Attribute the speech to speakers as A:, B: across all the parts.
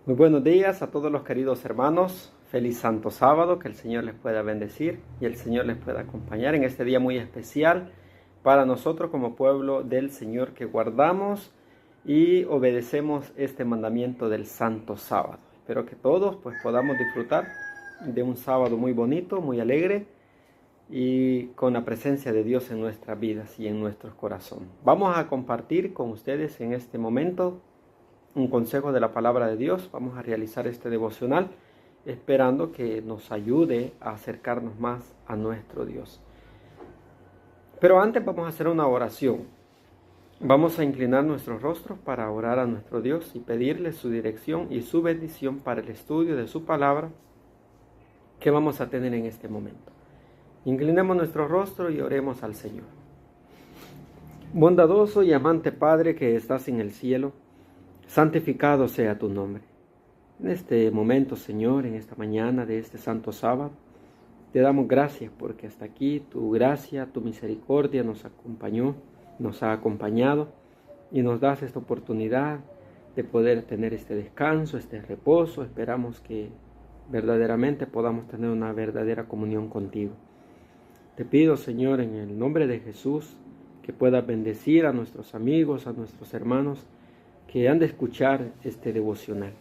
A: Muy buenos días a todos los queridos hermanos. Feliz Santo Sábado, que el Señor les pueda bendecir y el Señor les pueda acompañar en este día muy especial para nosotros como pueblo del Señor que guardamos y obedecemos este mandamiento del Santo Sábado. Espero que todos podamos disfrutar de un sábado muy bonito, muy alegre y con la presencia de Dios en nuestras vidas y en nuestros corazones. Vamos a compartir con ustedes en este momento un consejo de la palabra de Dios. Vamos a realizar este devocional esperando que nos ayude a acercarnos más a nuestro Dios. Pero antes vamos a hacer una oración. Vamos a inclinar nuestros rostros para orar a nuestro Dios y pedirle su dirección y su bendición para el estudio de su palabra que vamos a tener en este momento. Inclinemos nuestro rostro y oremos al Señor. Bondadoso y amante Padre que estás en el cielo, santificado sea tu nombre. En este momento, Señor, en esta mañana de este santo sábado, te damos gracias porque hasta aquí tu gracia, tu misericordia nos acompañó, nos ha acompañado y nos das esta oportunidad de poder tener este descanso, este reposo. Esperamos que verdaderamente podamos tener una verdadera comunión contigo. Te pido, Señor, en el nombre de Jesús, que puedas bendecir a nuestros amigos, a nuestros hermanos que han de escuchar este devocional,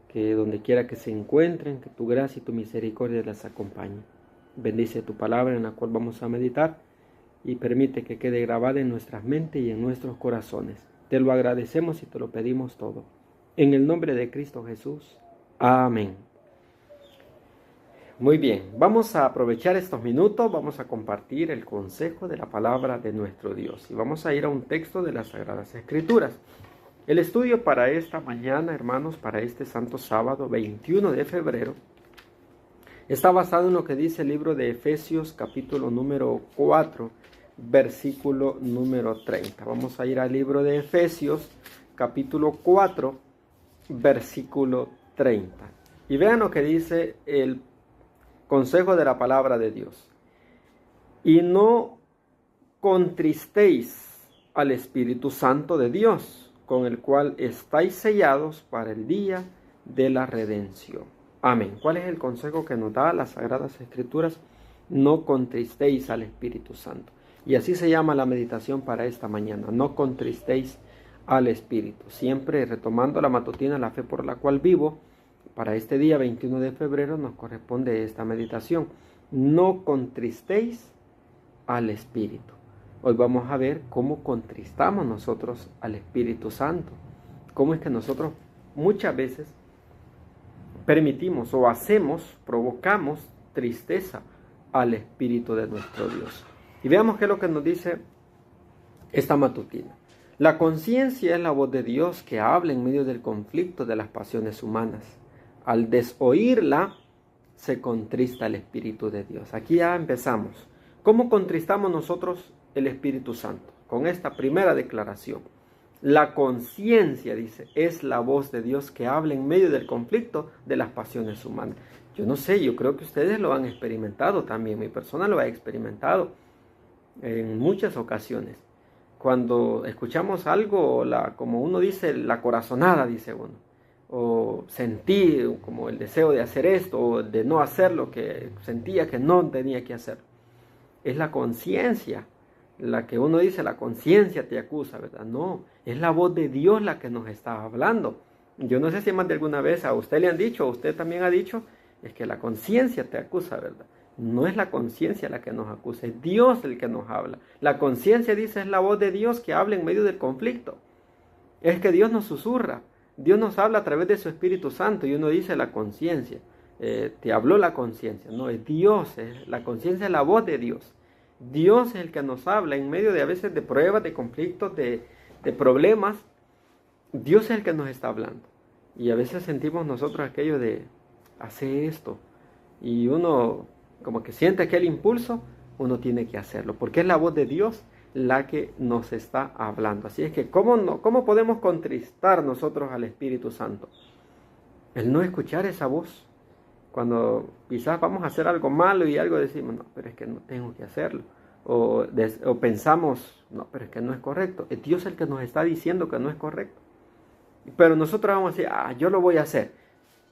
A: que donde quiera que se encuentren, que tu gracia y tu misericordia las acompañe. Bendice tu palabra en la cual vamos a meditar y permite que quede grabada en nuestras mentes y en nuestros corazones. Te lo agradecemos y te lo pedimos todo. En el nombre de Cristo Jesús. Amén. Muy bien, vamos a aprovechar estos minutos, vamos a compartir el consejo de la palabra de nuestro Dios y vamos a ir a un texto de las Sagradas Escrituras. El estudio para esta mañana, hermanos, para este santo sábado 21 de febrero, está basado en lo que dice el libro de Efesios, capítulo número 4, versículo número 30. Vamos a ir al libro de Efesios, capítulo 4, versículo 30. Y vean lo que dice el consejo de la palabra de Dios. Y no contristéis al Espíritu Santo de Dios, con el cual estáis sellados para el día de la redención. Amén. ¿Cuál es el consejo que nos da las Sagradas Escrituras? No contristéis al Espíritu Santo. Y así se llama la meditación para esta mañana. No contristéis al Espíritu. Siempre retomando la matutina, la fe por la cual vivo, para este día 21 de febrero nos corresponde esta meditación. No contristéis al Espíritu. Hoy vamos a ver cómo contristamos nosotros al Espíritu Santo. Cómo es que nosotros muchas veces permitimos o provocamos tristeza al Espíritu de nuestro Dios. Y veamos qué es lo que nos dice esta matutina. La conciencia es la voz de Dios que habla en medio del conflicto de las pasiones humanas. Al desoírla, se contrista el Espíritu de Dios. Aquí ya empezamos. ¿Cómo contristamos nosotros el Espíritu Santo? Con esta primera declaración. La conciencia, dice, es la voz de Dios que habla en medio del conflicto de las pasiones humanas. Yo no sé, yo creo que ustedes lo han experimentado también. Mi persona lo ha experimentado en muchas ocasiones. Cuando escuchamos algo, como uno dice, la corazonada, dice uno. O sentí como el deseo de hacer esto o de no hacer lo que sentía que no tenía que hacer. Es la conciencia, la que uno dice, la conciencia te acusa, ¿verdad? No, es la voz de Dios la que nos está hablando. Yo no sé si más de alguna vez a usted le han dicho, o usted también ha dicho, es que la conciencia te acusa, ¿verdad? No es la conciencia la que nos acusa, es Dios el que nos habla. La conciencia, dice, es la voz de Dios que habla en medio del conflicto. Es que Dios nos susurra, Dios nos habla a través de su Espíritu Santo y uno dice la conciencia. Te habló la conciencia, no, es Dios, la conciencia es la voz de Dios. Dios es el que nos habla en medio de a veces de pruebas, de conflictos, de problemas. Dios es el que nos está hablando. Y a veces sentimos nosotros aquello de hacer esto. Y uno como que siente aquel impulso, uno tiene que hacerlo. Porque es la voz de Dios la que nos está hablando. Así es que, ¿cómo podemos contristar nosotros al Espíritu Santo? El no escuchar esa voz. Cuando quizás vamos a hacer algo malo y algo decimos, no, pero es que no tengo que hacerlo. O pensamos, no, pero es que no es correcto. Es Dios el que nos está diciendo que no es correcto. Pero nosotros vamos a decir, yo lo voy a hacer.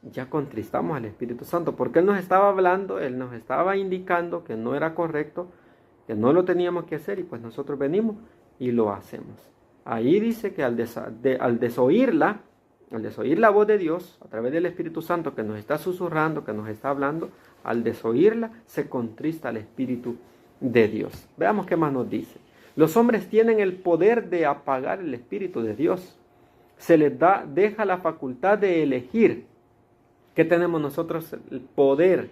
A: Ya contristamos al Espíritu Santo, porque Él nos estaba hablando, Él nos estaba indicando que no era correcto, que no lo teníamos que hacer, y pues nosotros venimos y lo hacemos. Ahí dice que al desoír la voz de Dios a través del Espíritu Santo que nos está susurrando, que nos está hablando, al desoírla se contrista al Espíritu de Dios. Veamos qué más nos dice. Los hombres tienen el poder de apagar el Espíritu de Dios. Se les deja la facultad de elegir. ¿Qué tenemos nosotros? El poder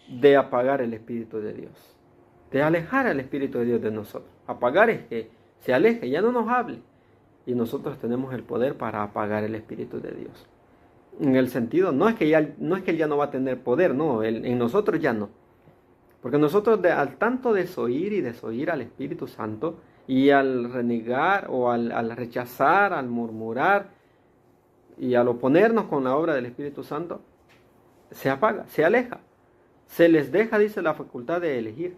A: de apagar el Espíritu de Dios, de alejar al Espíritu de Dios de nosotros. Apagar es que se aleje, ya no nos hable. Y nosotros tenemos el poder para apagar el Espíritu de Dios. En el sentido, no es que Él ya no va a tener poder, no, en nosotros ya no. Porque nosotros al tanto desoír y desoír al Espíritu Santo, y al renegar o al rechazar, al murmurar, y al oponernos con la obra del Espíritu Santo, se apaga, se aleja. Se les deja, dice, la facultad de elegir.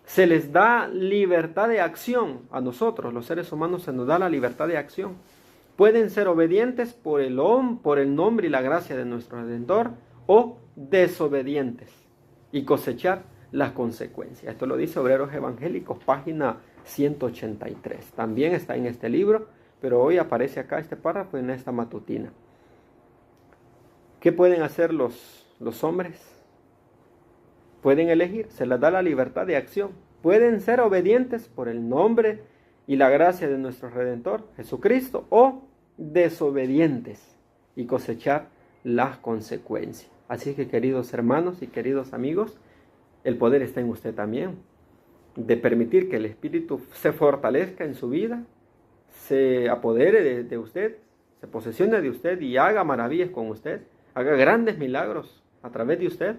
A: Se les da libertad de acción. A nosotros, los seres humanos, se nos da la libertad de acción. Pueden ser obedientes por el nombre y la gracia de nuestro Redentor, o desobedientes y cosechar las consecuencias. Esto lo dice Obreros Evangélicos, página 183. También está en este libro, pero hoy aparece acá este párrafo en esta matutina. ¿Qué pueden hacer los hombres? Pueden elegir, se les da la libertad de acción. Pueden ser obedientes por el nombre y la gracia de nuestro Redentor, Jesucristo, o desobedientes y cosechar las consecuencias. Así que, queridos hermanos y queridos amigos, el poder está en usted también, de permitir que el Espíritu se fortalezca en su vida, se apodere de usted, se posesione de usted y haga maravillas con usted, haga grandes milagros a través de usted.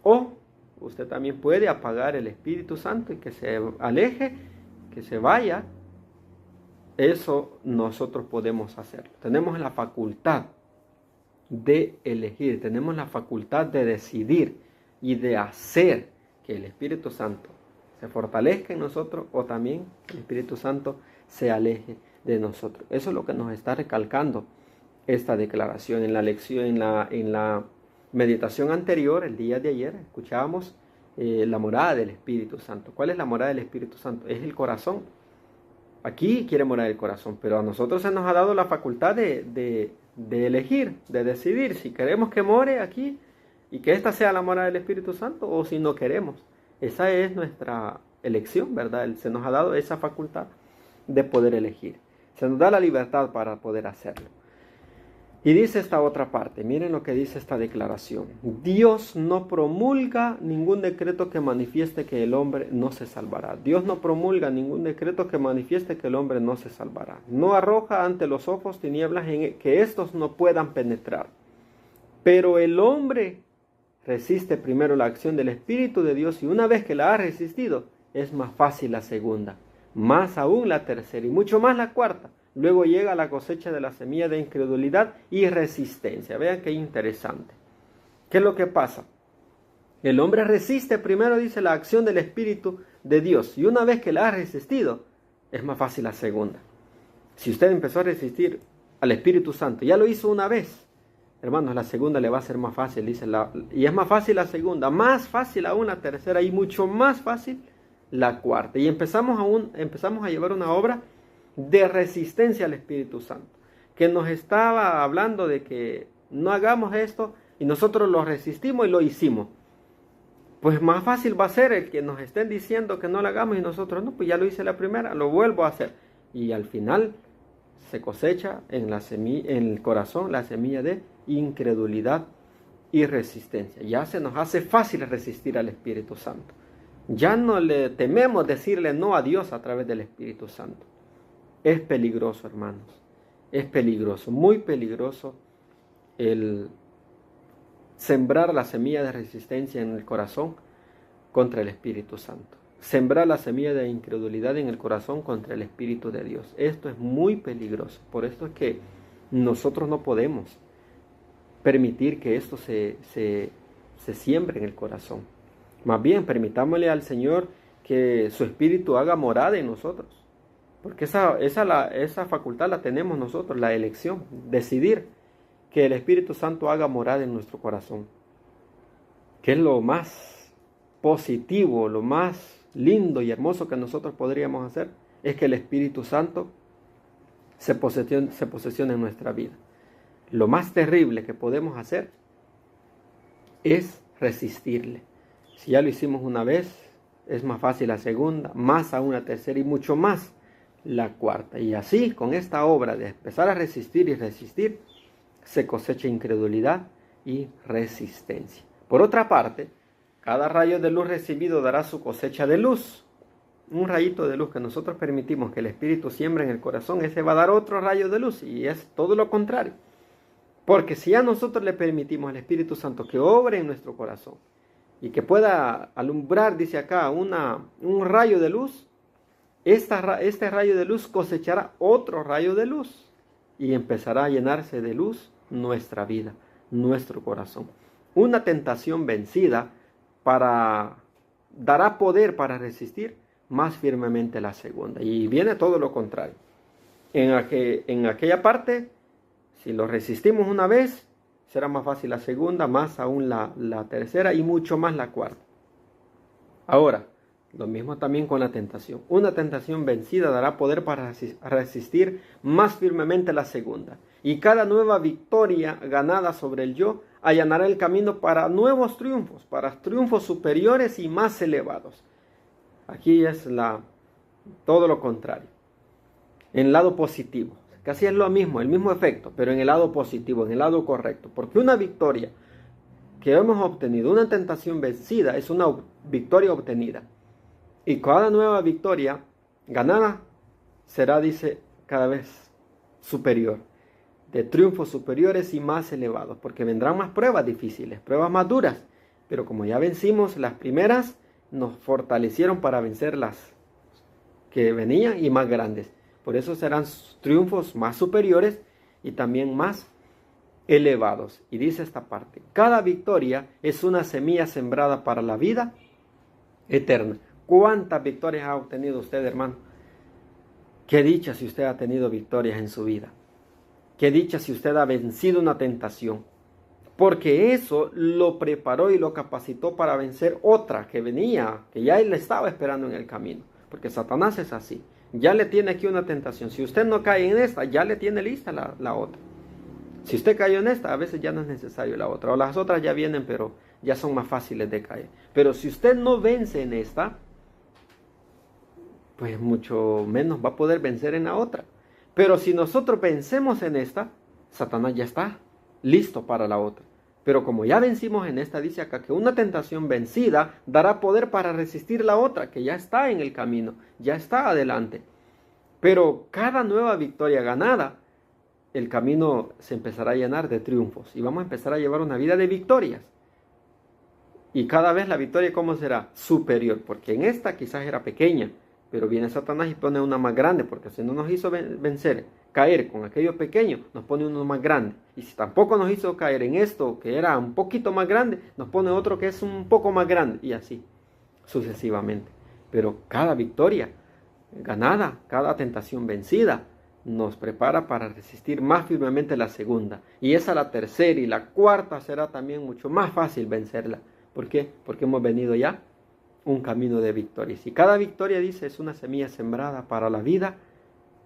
A: O usted también puede apagar el Espíritu Santo y que se aleje, que se vaya. Eso nosotros podemos hacerlo. Tenemos la facultad de elegir, tenemos la facultad de decidir y de hacer que el Espíritu Santo se fortalezca en nosotros, o también el Espíritu Santo se aleje de nosotros. Eso es lo que nos está recalcando esta declaración. En la lección, en la meditación anterior, el día de ayer, escuchábamos la morada del Espíritu Santo. ¿Cuál es la morada del Espíritu Santo? Es el corazón. Aquí quiere morar el corazón, pero a nosotros se nos ha dado la facultad de elegir, de decidir si queremos que more aquí y que esta sea la morada del Espíritu Santo, o si no queremos. Esa es nuestra elección, ¿verdad? Se nos ha dado esa facultad de poder elegir. Se nos da la libertad para poder hacerlo. Y dice esta otra parte, miren lo que dice esta declaración. Dios no promulga ningún decreto que manifieste que el hombre no se salvará. Dios no promulga ningún decreto que manifieste que el hombre no se salvará. No arroja ante los ojos tinieblas en que éstos no puedan penetrar. Pero el hombre resiste primero la acción del Espíritu de Dios, y una vez que la ha resistido, es más fácil la segunda, más aún la tercera y mucho más la cuarta. Luego llega la cosecha de la semilla de incredulidad y resistencia. Vean qué interesante. ¿Qué es lo que pasa? El hombre resiste primero, dice, la acción del Espíritu de Dios, y una vez que la ha resistido, es más fácil la segunda. Si usted empezó a resistir al Espíritu Santo, ya lo hizo una vez, hermanos, la segunda le va a ser más fácil, dice, y es más fácil la segunda, más fácil aún la tercera, y mucho más fácil la cuarta. Y empezamos a llevar una obra de resistencia al Espíritu Santo, que nos estaba hablando de que no hagamos esto, y nosotros lo resistimos y lo hicimos. Pues más fácil va a ser el que nos estén diciendo que no lo hagamos y nosotros no, pues ya lo hice la primera, lo vuelvo a hacer. Y al final se cosecha en el corazón la semilla de incredulidad y resistencia. Ya se nos hace fácil resistir al Espíritu Santo. Ya no le tememos decirle no a Dios a través del Espíritu Santo. Es peligroso, hermanos. Es peligroso, muy peligroso el sembrar la semilla de resistencia en el corazón contra el Espíritu Santo. Sembrar la semilla de incredulidad en el corazón contra el Espíritu de Dios. Esto es muy peligroso. Por esto es que nosotros no podemos permitir que esto se siembre en el corazón. Más bien, permitámosle al Señor que su Espíritu haga morada en nosotros. Porque esa facultad la tenemos nosotros, la elección, decidir que el Espíritu Santo haga morada en nuestro corazón. Que es lo más positivo, lo más lindo y hermoso que nosotros podríamos hacer, es que el Espíritu Santo se posesione en nuestra vida. Lo más terrible que podemos hacer es resistirle. Si ya lo hicimos una vez, es más fácil la segunda, más aún la tercera y mucho más la cuarta. Y así, con esta obra de empezar a resistir y resistir, se cosecha incredulidad y resistencia. Por otra parte, cada rayo de luz recibido dará su cosecha de luz. Un rayito de luz que nosotros permitimos que el Espíritu siembre en el corazón, ese va a dar otro rayo de luz, y es todo lo contrario. Porque si a nosotros le permitimos al Espíritu Santo que obre en nuestro corazón y que pueda alumbrar, dice acá, un rayo de luz, este rayo de luz cosechará otro rayo de luz y empezará a llenarse de luz nuestra vida, nuestro corazón. Una tentación vencida dará poder para resistir más firmemente la segunda. Y viene todo lo contrario. En aquella parte, si lo resistimos una vez, será más fácil la segunda, más aún la tercera y mucho más la cuarta. Ahora, lo mismo también con la tentación. Una tentación vencida dará poder para resistir más firmemente la segunda. Y cada nueva victoria ganada sobre el yo allanará el camino para nuevos triunfos, para triunfos superiores y más elevados. Aquí es todo lo contrario. En el lado positivo. Casi es lo mismo, el mismo efecto, pero en el lado positivo, en el lado correcto. Porque una victoria que hemos obtenido, una tentación vencida, es una victoria obtenida. Y cada nueva victoria ganada será, dice, cada vez superior, de triunfos superiores y más elevados, porque vendrán más pruebas difíciles, pruebas más duras, pero como ya vencimos las primeras, nos fortalecieron para vencer las que venían y más grandes. Por eso serán triunfos más superiores y también más elevados. Y dice esta parte, cada victoria es una semilla sembrada para la vida eterna. ¿Cuántas victorias ha obtenido usted, hermano? Qué dicha si usted ha tenido victorias en su vida. Qué dicha si usted ha vencido una tentación. Porque eso lo preparó y lo capacitó para vencer otra que venía, que ya él le estaba esperando en el camino. Porque Satanás es así. Ya le tiene aquí una tentación. Si usted no cae en esta, ya le tiene lista la otra. Si usted cayó en esta, a veces ya no es necesario la otra. O las otras ya vienen, pero ya son más fáciles de caer. Pero si usted no vence en esta, pues mucho menos va a poder vencer en la otra. Pero si nosotros vencemos en esta, Satanás ya está listo para la otra. Pero como ya vencimos en esta, dice acá que una tentación vencida dará poder para resistir la otra, que ya está en el camino, ya está adelante. Pero cada nueva victoria ganada, el camino se empezará a llenar de triunfos y vamos a empezar a llevar una vida de victorias. Y cada vez la victoria, ¿cómo será? Superior, porque en esta quizás era pequeña, pero viene Satanás y pone una más grande, porque si no nos hizo caer con aquello pequeño, nos pone uno más grande. Y si tampoco nos hizo caer en esto, que era un poquito más grande, nos pone otro que es un poco más grande, y así, sucesivamente. Pero cada victoria ganada, cada tentación vencida, nos prepara para resistir más firmemente la segunda. Y esa la tercera y la cuarta será también mucho más fácil vencerla. ¿Por qué? Porque hemos venido ya un camino de victorias. Y cada victoria, dice, es una semilla sembrada para la vida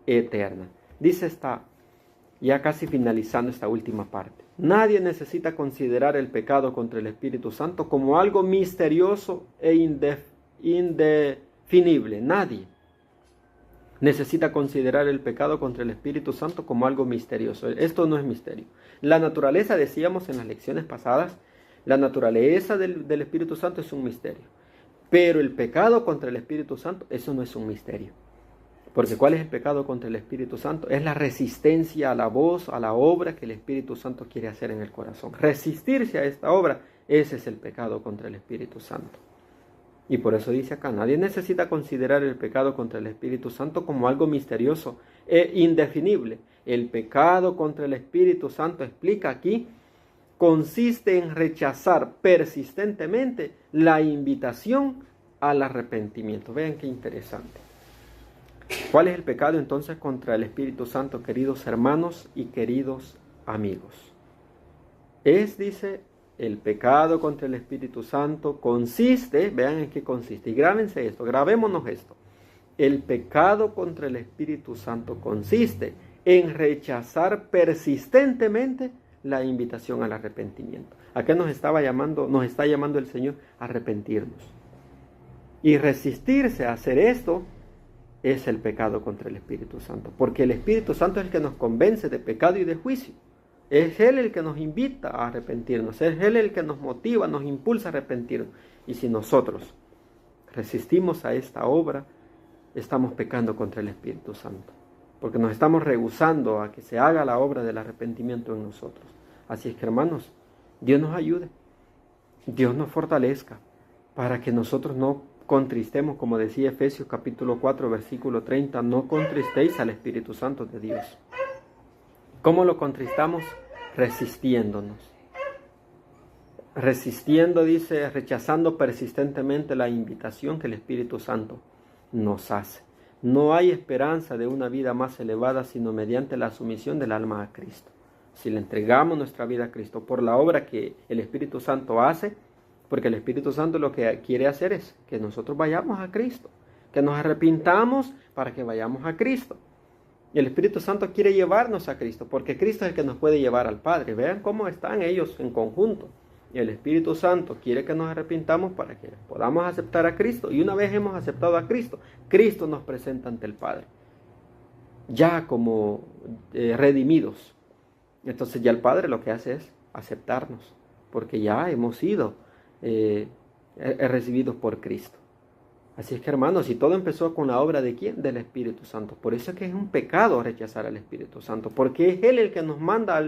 A: eterna. Dice ya casi finalizando esta última parte. Nadie necesita considerar el pecado contra el Espíritu Santo como algo misterioso e indefinible. Nadie necesita considerar el pecado contra el Espíritu Santo como algo misterioso. Esto no es misterio. La naturaleza, decíamos en las lecciones pasadas, la naturaleza del Espíritu Santo es un misterio. Pero el pecado contra el Espíritu Santo, eso no es un misterio. Porque ¿cuál es el pecado contra el Espíritu Santo? Es la resistencia a la voz, a la obra que el Espíritu Santo quiere hacer en el corazón. Resistirse a esta obra, ese es el pecado contra el Espíritu Santo. Y por eso dice acá, nadie necesita considerar el pecado contra el Espíritu Santo como algo misterioso e indefinible. El pecado contra el Espíritu Santo, explica aquí, consiste en rechazar persistentemente la invitación al arrepentimiento. Vean qué interesante. ¿Cuál es el pecado entonces contra el Espíritu Santo, queridos hermanos y queridos amigos? Dice, el pecado contra el Espíritu Santo consiste, vean en qué consiste, y grábense esto, grabémonos esto. El pecado contra el Espíritu Santo consiste en rechazar persistentemente la invitación al arrepentimiento. ¿A qué nos está llamando el Señor? A arrepentirnos. Y resistirse a hacer esto es el pecado contra el Espíritu Santo, porque el Espíritu Santo es el que nos convence de pecado y de juicio. Es Él el que nos invita a arrepentirnos, es Él el que nos motiva, nos impulsa a arrepentirnos. Y si nosotros resistimos a esta obra, estamos pecando contra el Espíritu Santo, porque nos estamos rehusando a que se haga la obra del arrepentimiento en nosotros. Así es que, hermanos, Dios nos ayude, Dios nos fortalezca, para que nosotros no contristemos, como decía Efesios capítulo 4, versículo 30, no contristéis al Espíritu Santo de Dios. ¿Cómo lo contristamos? Resistiéndonos. Resistiendo, dice, rechazando persistentemente la invitación que el Espíritu Santo nos hace. No hay esperanza de una vida más elevada sino mediante la sumisión del alma a Cristo. Si le entregamos nuestra vida a Cristo por la obra que el Espíritu Santo hace, porque el Espíritu Santo lo que quiere hacer es que nosotros vayamos a Cristo, que nos arrepintamos para que vayamos a Cristo. Y el Espíritu Santo quiere llevarnos a Cristo, porque Cristo es el que nos puede llevar al Padre. Vean cómo están ellos en conjunto. Y el Espíritu Santo quiere que nos arrepintamos para que podamos aceptar a Cristo. Y una vez hemos aceptado a Cristo, Cristo nos presenta ante el Padre, ya como redimidos. Entonces ya el Padre lo que hace es aceptarnos, porque ya hemos sido recibidos por Cristo. Así es que, hermanos, y todo empezó con la obra ¿de quién? Del Espíritu Santo. Por eso es que es un pecado rechazar al Espíritu Santo, porque es Él el que nos manda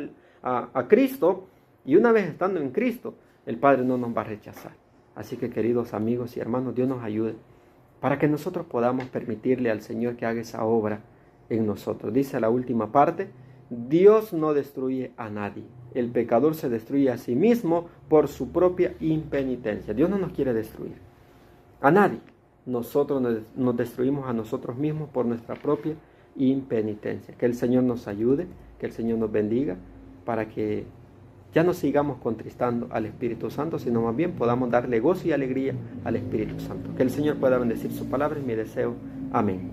A: a Cristo, y una vez estando en Cristo, el Padre no nos va a rechazar. Así que, queridos amigos y hermanos, Dios nos ayude para que nosotros podamos permitirle al Señor que haga esa obra en nosotros. Dice la última parte, Dios no destruye a nadie. El pecador se destruye a sí mismo por su propia impenitencia. Dios no nos quiere destruir a nadie. Nosotros nos destruimos a nosotros mismos por nuestra propia impenitencia. Que el Señor nos ayude, que el Señor nos bendiga, para que ya no sigamos contristando al Espíritu Santo, sino más bien podamos darle gozo y alegría al Espíritu Santo. Que el Señor pueda bendecir su palabra, es mi deseo. Amén.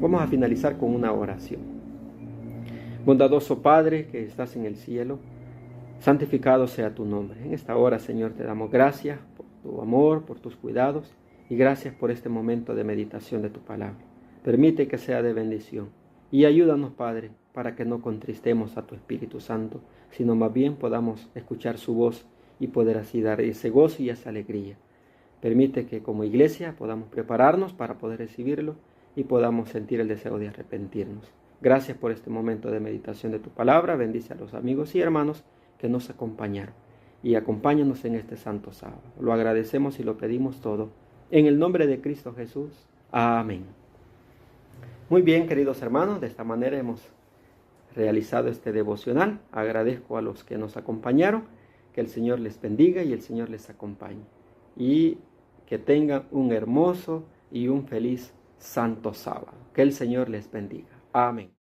A: Vamos a finalizar con una oración. Bondadoso Padre que estás en el cielo, santificado sea tu nombre. En esta hora, Señor, te damos gracias por tu amor, por tus cuidados, y gracias por este momento de meditación de tu palabra. Permite que sea de bendición. Y ayúdanos, Padre, para que no contristemos a tu Espíritu Santo, sino más bien podamos escuchar su voz y poder así dar ese gozo y esa alegría. Permite que como iglesia podamos prepararnos para poder recibirlo y podamos sentir el deseo de arrepentirnos. Gracias por este momento de meditación de tu palabra. Bendice a los amigos y hermanos que nos acompañaron. Y acompáñanos en este santo sábado. Lo agradecemos y lo pedimos todo en el nombre de Cristo Jesús. Amén. Muy bien, queridos hermanos, de esta manera hemos realizado este devocional. Agradezco a los que nos acompañaron. Que el Señor les bendiga y el Señor les acompañe. Y que tengan un hermoso y un feliz santo sábado. Que el Señor les bendiga. Amén.